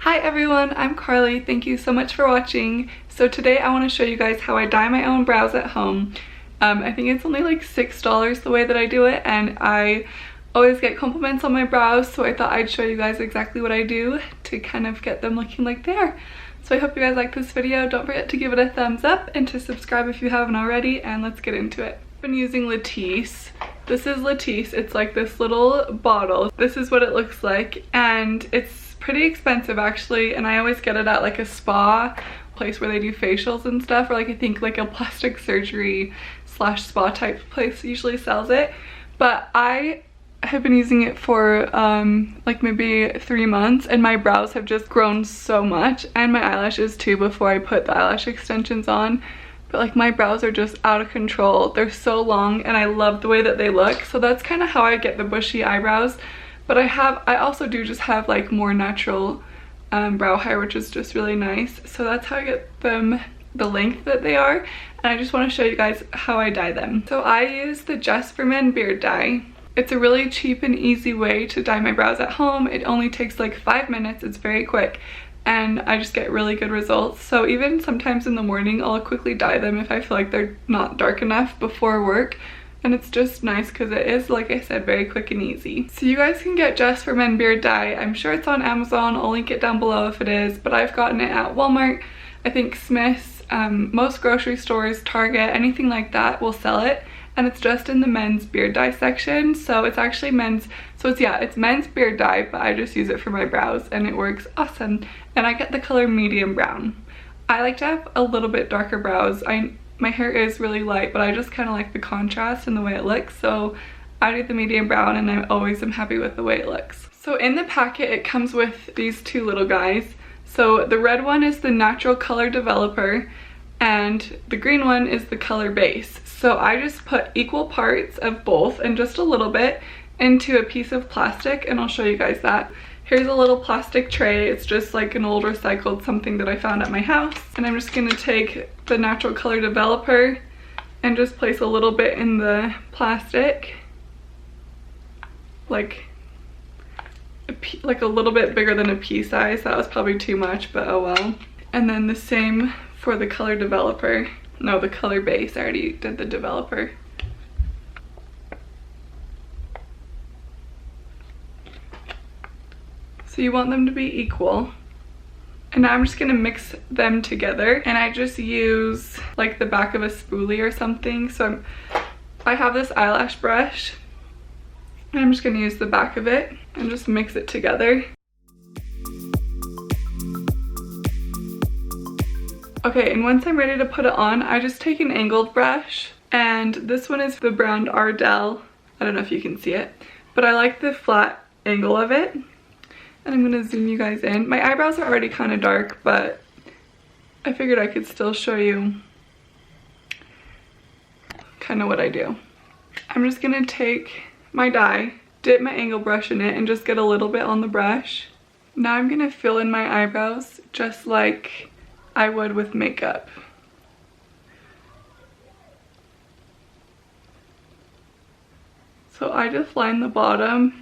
Hi everyone, I'm Carly. Thank you so much for watching. So today I want to show you guys how I dye my own brows at home. I think it's only like $6 the way that I do it, and I always get compliments on my brows, so I thought I'd show you guys exactly what I do to kind of get them looking like they are. So I hope you guys like this video. Don't forget to give it a thumbs up and to subscribe if you haven't already, and let's get into it. I've been using Latisse. This is Latisse. It's like this little bottle. This is what it looks like, and it's pretty expensive actually, and I always get it at like a spa place where they do facials and stuff, or like I think like a plastic surgery slash spa type place usually sells it. But I have been using it for like maybe 3 months, and my brows have just grown so much, and my eyelashes too before I put the eyelash extensions on. But like my brows are just out of control. They're so long and I love the way that they look. So that's kind of how I get the bushy eyebrows. But I also do just have like more natural brow hair, which is just really nice. So that's how I get them the length that they are. And I just want to show you guys how I dye them. So I use the Just for Men beard dye. It's a really cheap and easy way to dye my brows at home. It only takes like 5 minutes. It's very quick, and I just get really good results. So even sometimes in the morning I'll quickly dye them if I feel like they're not dark enough before work. And it's just nice because it is, like I said, very quick and easy. So you guys can get Just for Men beard dye. I'm sure it's on Amazon. I'll link it down below if it is. But I've gotten it at Walmart, I think Smith's, most grocery stores, Target, anything like that will sell it. And it's just in the men's beard dye section. So it's actually men's, so it's men's beard dye, but I just use it for my brows and it works awesome. And I get the color medium brown. I like to have a little bit darker brows. My hair is really light, but I just kind of like the contrast and the way it looks, so I do the medium brown, and I always am happy with the way it looks. So in the packet it comes with these two little guys. So the red one is the natural color developer, and the green one is the color base. So I just put equal parts of both and just a little bit into a piece of plastic, and I'll show you guys that. Here's a little plastic tray. It's just like an old recycled something that I found at my house. And I'm just gonna take the natural color developer and just place a little bit in the plastic. Like a little bit bigger than a pea size. That was probably too much, but oh well. And then the same for the color developer. No, the color base. I already did the developer. So you want them to be equal. And now I'm just gonna mix them together, and I just use like the back of a spoolie or something. So I have this eyelash brush, and I'm just gonna use the back of it and just mix it together. Okay, and once I'm ready to put it on, I just take an angled brush, and this one is the brand Ardell. I don't know if you can see it, but I like the flat angle of it. And I'm gonna zoom you guys in. My eyebrows are already kind of dark, but I figured I could still show you kind of what I do. I'm just gonna take my dye, dip my angle brush in it, and just get a little bit on the brush. Now I'm gonna fill in my eyebrows just like I would with makeup. So I just line the bottom.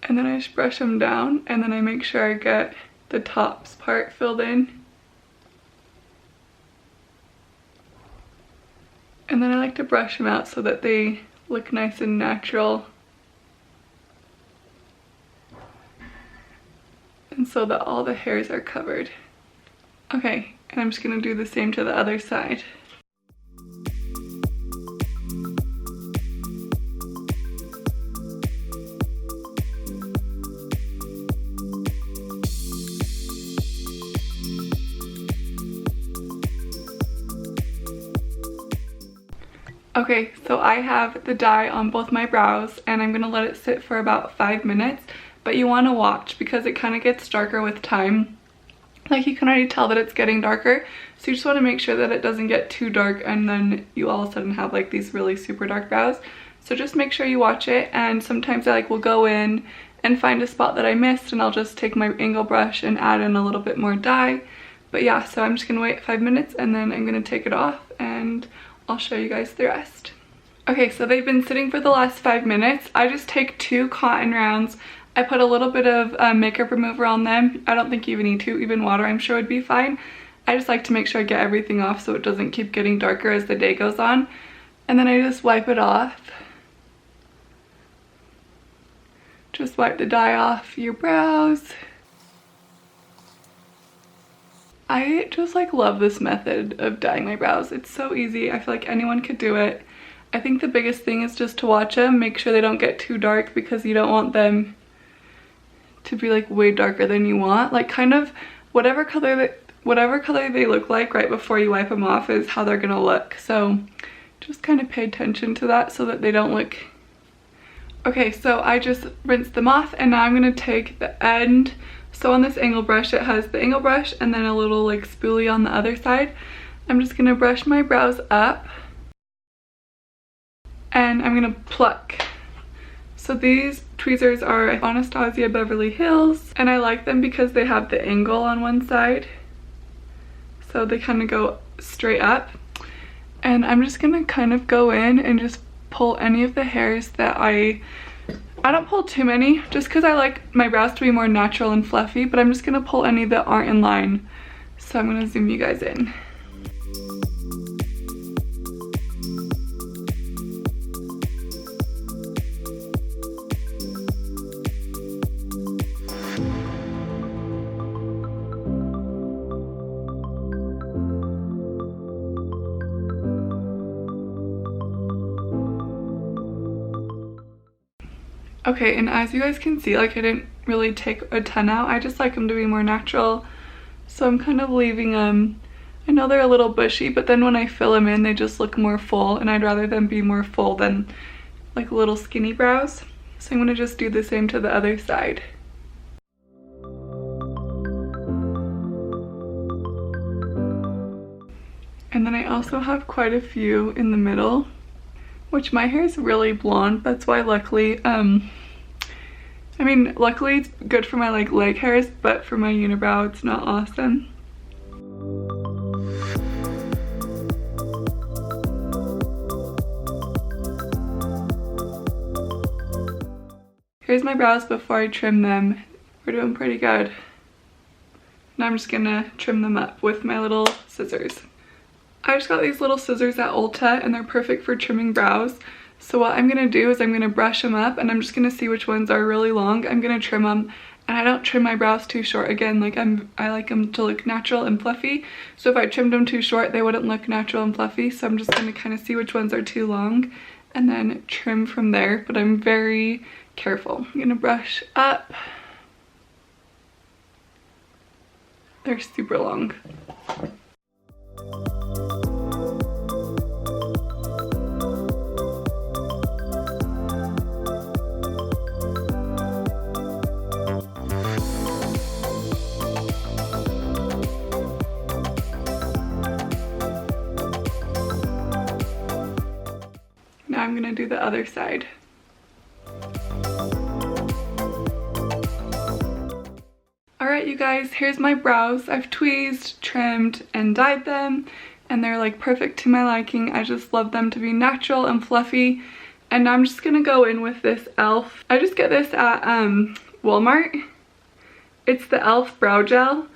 And then I just brush them down, and then I make sure I get the tops part filled in. And then I like to brush them out so that they look nice and natural. And so that all the hairs are covered. Okay, and I'm just gonna do the same to the other side. Okay, so I have the dye on both my brows, and I'm gonna let it sit for about 5 minutes, but you wanna watch because it kind of gets darker with time. Like you can already tell that it's getting darker, so you just wanna make sure that it doesn't get too dark and then you all of a sudden have like these really super dark brows. So just make sure you watch it, and sometimes I will go in and find a spot that I missed, and I'll just take my angle brush and add in a little bit more dye. But yeah, so I'm just gonna wait 5 minutes, and then I'm gonna take it off and I'll show you guys the rest. Okay, so they've been sitting for the last 5 minutes. I just take 2 cotton rounds. I put a little bit of makeup remover on them. I don't think you even need to, even water I'm sure would be fine. I just like to make sure I get everything off so it doesn't keep getting darker as the day goes on. And then I just wipe it off. Just wipe the dye off your brows. I just like love this method of dyeing my brows. It's so easy. I feel like anyone could do it. I think the biggest thing is just to watch them, make sure they don't get too dark because you don't want them to be like way darker than you want. Like kind of whatever color they look like right before you wipe them off is how they're gonna look. So just kind of pay attention to that so that they don't look. Okay, so I just rinsed them off and now I'm gonna take the end. So on this angle brush, it has the angle brush and then a little like spoolie on the other side. I'm just gonna brush my brows up and I'm gonna pluck. So these tweezers are Anastasia Beverly Hills and I like them because they have the angle on one side. So they kind of go straight up. And I'm just gonna kind of go in and just pull any of the hairs that I don't pull too many just because I like my brows to be more natural and fluffy, but I'm just gonna pull any that aren't in line. So I'm gonna zoom you guys in. Okay, and as you guys can see, like I didn't really take a ton out. I just like them to be more natural. So I'm kind of leaving them. I know they're a little bushy, but then when I fill them in, they just look more full. And I'd rather them be more full than like little skinny brows. So I'm gonna just do the same to the other side. And then I also have quite a few in the middle, which my hair is really blonde. That's why luckily, I mean, luckily it's good for my like leg hairs, but for my unibrow it's not awesome. Here's my brows before I trim them. We're doing pretty good. Now I'm just gonna trim them up with my little scissors. I just got these little scissors at Ulta and they're perfect for trimming brows. So what I'm gonna do is I'm gonna brush them up and I'm just gonna see which ones are really long. I'm gonna trim them, and I don't trim my brows too short. Again, like I like them to look natural and fluffy. So if I trimmed them too short, they wouldn't look natural and fluffy. So I'm just gonna kind of see which ones are too long and then trim from there. But I'm very careful. I'm gonna brush up. They're super long. Now I'm gonna do the other side. Alright you guys, here's my brows. I've tweezed, trimmed, and dyed them, and they're like perfect to my liking. I just love them to be natural and fluffy. And now I'm just gonna go in with this e.l.f. I just get this at Walmart. It's the e.l.f. brow gel.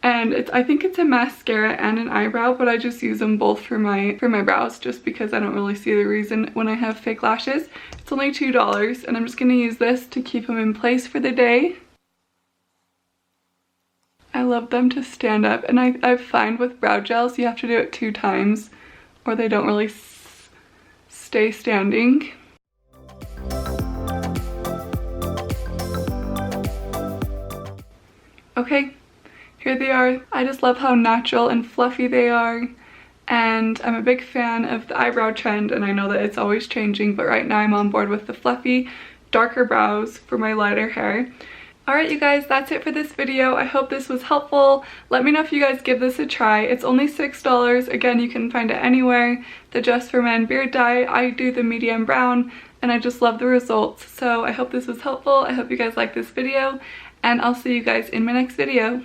And I think it's a mascara and an eyebrow, but I just use them both for my brows just because I don't really see the reason when I have fake lashes. It's only $2 and I'm just going to use this to keep them in place for the day. I love them to stand up, and I find with brow gels you have to do it 2 times or they don't really stay standing. Okay. Here they are. I just love how natural and fluffy they are, and I'm a big fan of the eyebrow trend, and I know that it's always changing, but right now I'm on board with the fluffy, darker brows for my lighter hair. Alright you guys, that's it for this video. I hope this was helpful. Let me know if you guys give this a try. It's only $6. Again, you can find it anywhere. The Just for Men beard dye. I do the medium brown, and I just love the results. So I hope this was helpful. I hope you guys liked this video, and I'll see you guys in my next video.